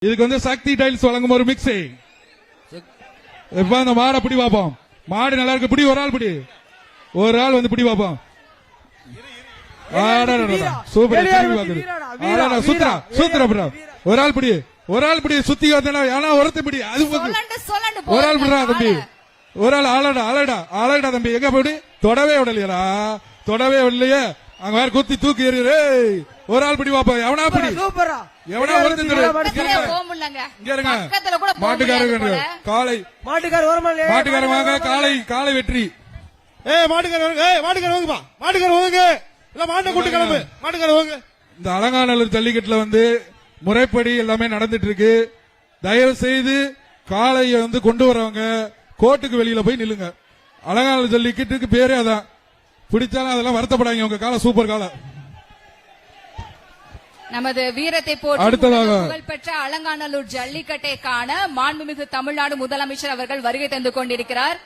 இதுக்கு வந்து சக்தி டைல்ஸ் வழங்கும் ஒரு மிக்ஸி. இப்ப அந்த மாடை பிடி பாப்போம். மாடு நல்லா இருக்கு, பிடி. ஒரு ஆள் பிடி, ஒரு ஆள் வந்து பிடி பாப்போம். சூப்பர். சுத்துறா சுத்துறா ப்ரோ. ஒரு ஆள் பிடி, ஒரு ஆள் பிடி. சுத்தி வந்தா ஒருத்த பிடி. அது ஒரு ஆள் பிடிறா தம்பி. ஒரு ஆள் ஆளடா ஆளடா ஆளடா தம்பி. எங்க போடி? தொடவே விடலையா? தொடவே விடலையே. அங்க வேற குத்தி தூக்கி எறியுற. ஒரு ஆள் பிடி பாப்பா. எவனா பிடி, எவனா ஒருத்தன் மாட்டுக்காரங்க. காலை மாட்டுக்காரங்க வாங்க. காலை காலை வெற்றி. மாட்டுக்கார வாங்கப்பா. மாட்டுக்கார வாங்க. இல்ல மாட்டை கூட்டு கிளம்பு. மாட்டுக்கார வாங்க. இந்த அலங்காநல்லூர் ஜல்லிக்கட்டுல வந்து முறைப்படி எல்லாமே நடந்துட்டு இருக்கு. தயவு செய்து காளையை வந்து கொண்டு வரவங்க கோர்ட்டுக்கு வெளியில போய் நில்லுங்க. அலங்காநல்லூர் ஜல்லிக்கட்டுக்கு பேரே அதான். பிடிச்சாலும் அதெல்லாம் வருத்தப்படாங்க. உங்க காலை சூப்பர் காலை. நமது வீரத்தை போற்றி புகழ்பெற்ற அலங்காநல்லூர் ஜல்லிக்கட்டை காண மாண்புமிகு தமிழ்நாடு முதலமைச்சர் அவர்கள் வருகை தந்து கொண்டிருக்கிறார்.